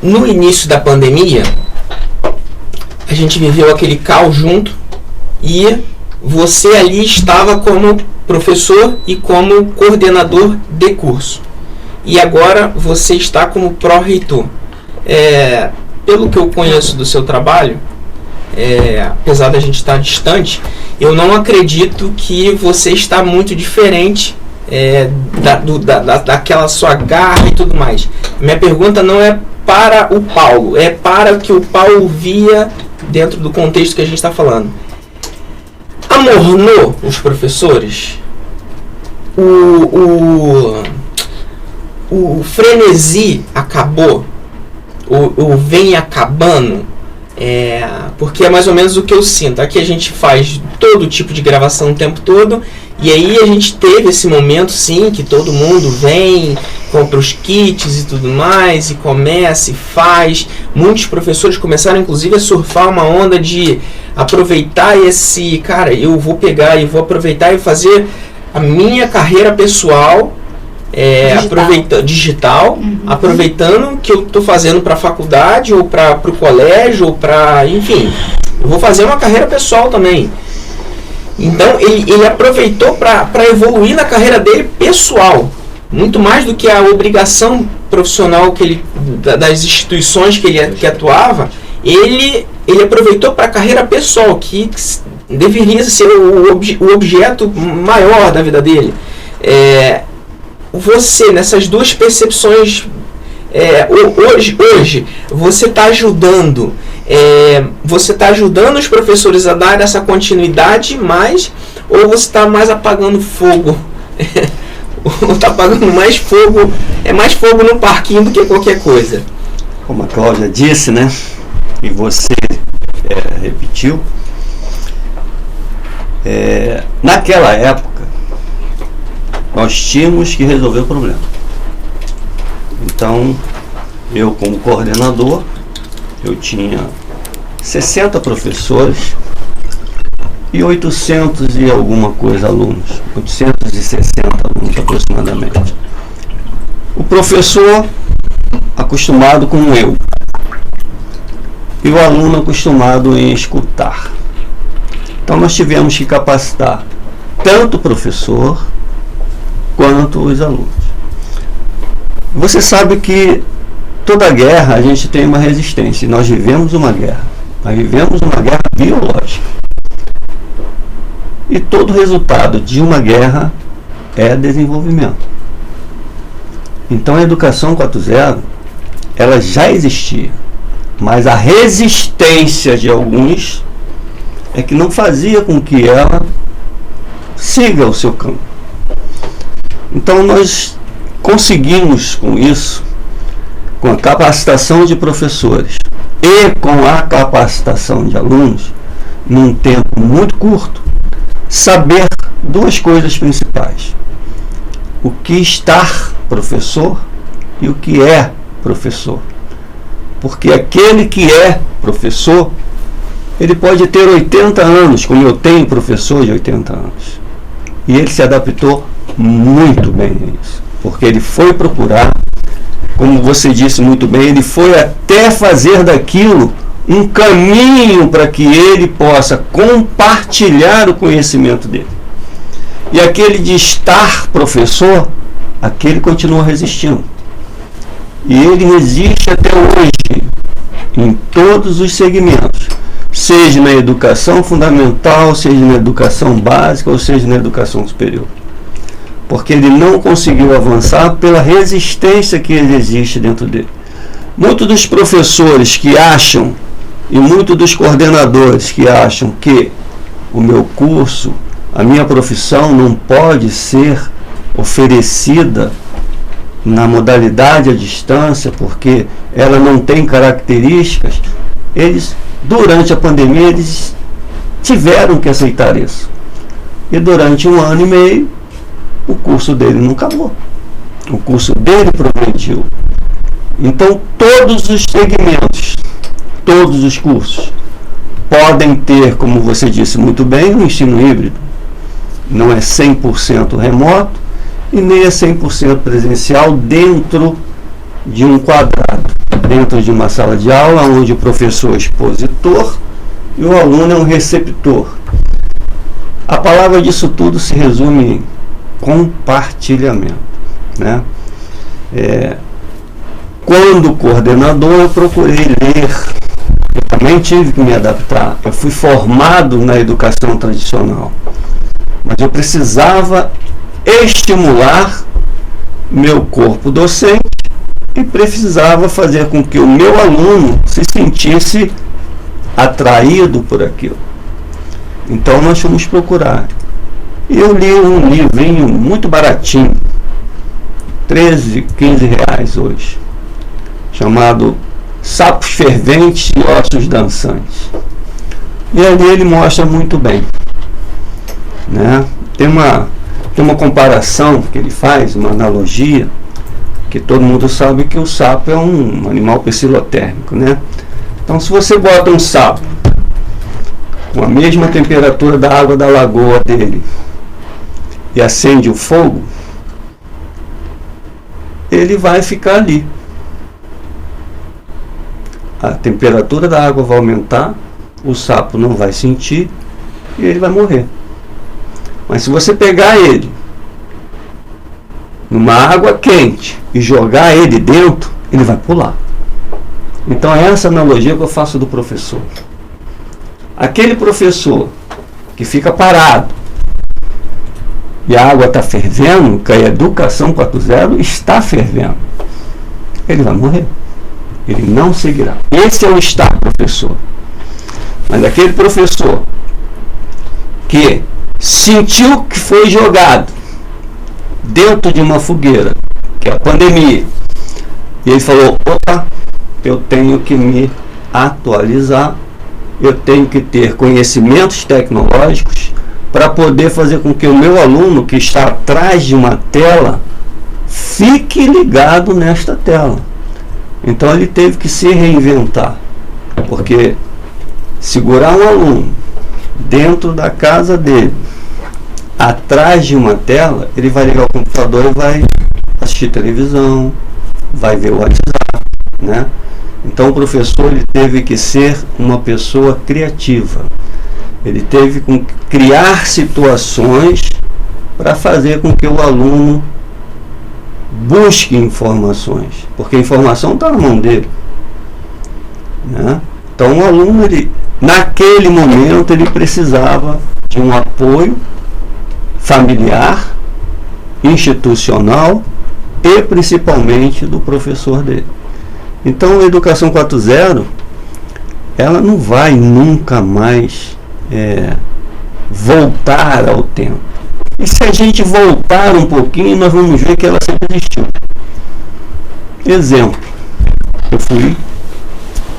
no início da pandemia, a gente viveu aquele caos junto e você ali estava como professor e como coordenador de curso. E agora você está como pró-reitor. Pelo que eu conheço do seu trabalho, apesar da gente estar distante, eu não acredito que você está muito diferente daquela sua garra e tudo mais. Minha pergunta não é para o Paulo, é para o que o Paulo via dentro do contexto que a gente está falando. Amornou os professores? O frenesi acabou? O vem acabando? Porque é mais ou menos o que eu sinto. Aqui a gente faz todo tipo de gravação o tempo todo, e aí a gente teve esse momento, sim, que todo mundo vem, compra os kits e tudo mais, e começa e faz. Muitos professores começaram inclusive a surfar uma onda de aproveitar esse, cara, eu vou pegar e vou aproveitar e fazer a minha carreira pessoal digital, aproveitando que eu estou fazendo para a faculdade ou para o colégio ou para, enfim, eu vou fazer uma carreira pessoal também. Então ele aproveitou para evoluir na carreira dele pessoal, muito mais do que a obrigação profissional das instituições que ele atuava. Ele aproveitou para a carreira pessoal, que deveria ser o objeto maior da vida dele. Você, nessas duas percepções, hoje você está ajudando os professores a dar essa continuidade mais, ou você está mais apagando fogo? Ou está apagando mais fogo? É mais fogo no parquinho do que qualquer coisa. Como a Cláudia disse, né? E você repetiu. Naquela época, nós tínhamos que resolver o problema. Então, eu como coordenador, eu tinha 60 professores e 800 e alguma coisa alunos, 860 alunos aproximadamente. O professor acostumado com o eu e o aluno acostumado em escutar. Então nós tivemos que capacitar tanto o professor quanto os alunos. Você sabe que toda guerra a gente tem uma resistência. Nós vivemos uma guerra. Nós vivemos uma guerra biológica. E todo resultado de uma guerra é desenvolvimento. Então a educação 4.0, ela já existia. Mas a resistência de alguns é que não fazia com que ela siga o seu campo. Então nós conseguimos com isso, com a capacitação de professores e com a capacitação de alunos, num tempo muito curto, saber duas coisas principais: o que estar professor e o que é professor. Porque aquele que é professor, ele pode ter 80 anos, como eu tenho professor de 80 anos. E ele se adaptou muito bem a isso. Porque ele foi procurar, como você disse muito bem, ele foi até fazer daquilo um caminho para que ele possa compartilhar o conhecimento dele. E aquele de estar professor, aquele continua resistindo. E ele resiste até hoje em todos os segmentos, seja na educação fundamental, seja na educação básica, ou seja na educação superior. Porque ele não conseguiu avançar pela resistência que existe dentro dele. Muitos dos professores que acham, e muitos dos coordenadores que acham que o meu curso, a minha profissão não pode ser oferecida na modalidade à distância, porque ela não tem características, eles, durante a pandemia, eles tiveram que aceitar isso. E durante 1 ano e meio, o curso dele não acabou. O curso dele progrediu. Então, todos os segmentos, todos os cursos, podem ter, como você disse muito bem, um ensino híbrido. Não é 100% remoto e nem é 100% presencial dentro de um quadrado. dentro de uma sala de aula, onde o professor é expositor e o aluno é um receptor. A palavra disso tudo se resume em compartilhamento, né? Quando coordenador, eu procurei ler. Eu também tive que me adaptar. Eu fui formado na educação tradicional, mas eu precisava estimular meu corpo docente e precisava fazer com que o meu aluno se sentisse atraído por aquilo. Então nós fomos procurar. E eu li um livrinho muito baratinho, 13, 15 reais hoje, chamado Sapos Ferventes e Ossos Dançantes. E ali ele mostra muito bem, né? Tem uma comparação que ele faz, uma analogia, que todo mundo sabe que o sapo é um animal psilotérmico, né? Então, se você bota um sapo com a mesma temperatura da água da lagoa dele e acende o fogo, ele vai ficar ali. A temperatura da água vai aumentar, o sapo não vai sentir e ele vai morrer. Mas se você pegar ele numa água quente e jogar ele dentro, ele vai pular. Então é essa analogia que eu faço do professor. Aquele professor que fica parado e a água está fervendo, que a educação 4.0 está fervendo, ele vai morrer. Ele não seguirá. Esse é o estar professor. Mas aquele professor que sentiu que foi jogado dentro de uma fogueira, que é a pandemia, e ele falou: opa, eu tenho que me atualizar, eu tenho que ter conhecimentos tecnológicos para poder fazer com que o meu aluno que está atrás de uma tela fique ligado nesta tela. Então ele teve que se reinventar, porque segurar um aluno dentro da casa dele, atrás de uma tela, ele vai ligar o computador e vai assistir televisão, vai ver o WhatsApp, né? Então o professor ele teve que ser uma pessoa criativa. Ele teve que criar situações para fazer com que o aluno busque informações, porque a informação está na mão dele, né? Então o aluno, naquele momento, ele precisava de um apoio familiar, institucional e principalmente do professor dele. Então a educação 4.0 ela não vai nunca mais voltar ao tempo. E se a gente voltar um pouquinho, nós vamos ver que ela sempre existiu. Exemplo, eu fui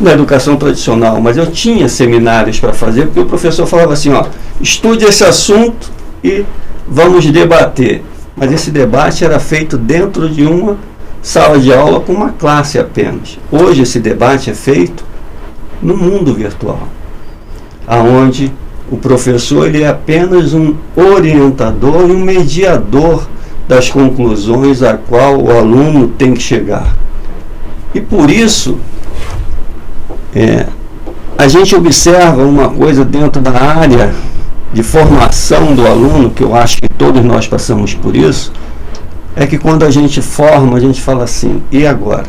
na educação tradicional, mas eu tinha seminários para fazer, porque o professor falava assim: ó, estude esse assunto e vamos debater. Mas esse debate era feito dentro de uma sala de aula com uma classe apenas. Hoje esse debate é feito no mundo virtual, aonde o professor ele é apenas um orientador e um mediador das conclusões a qual o aluno tem que chegar. E por isso a gente observa uma coisa dentro da área de formação do aluno, que eu acho que todos nós passamos por isso, é que quando a gente forma, a gente fala assim: e agora?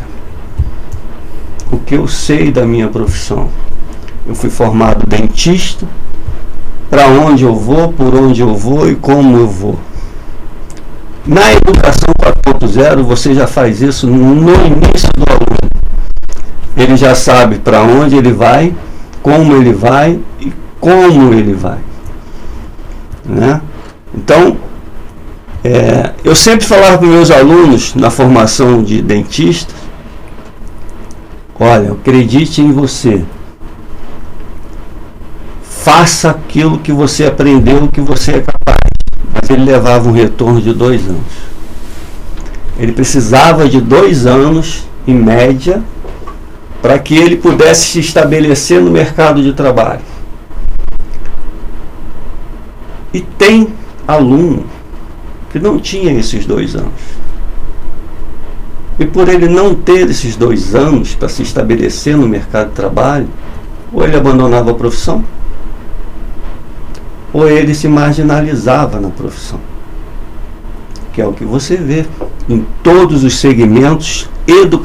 O que eu sei da minha profissão? Eu fui formado dentista, para onde eu vou, por onde eu vou e como eu vou. Na educação 4.0 você já faz isso no início do aluno. Ele já sabe para onde ele vai, como ele vai e como ele vai, né? Então, eu sempre falava para meus alunos na formação de dentista: olha, acredite em você, faça aquilo que você aprendeu, que você é capaz. Mas ele levava um retorno de 2 anos. Ele precisava de 2 anos, em média, para que ele pudesse se estabelecer no mercado de trabalho. E tem aluno que não tinha esses 2 anos. E por ele não ter esses 2 anos para se estabelecer no mercado de trabalho, ou ele abandonava a profissão, ou ele se marginalizava na profissão. Que é o que você vê em todos os segmentos educacionais.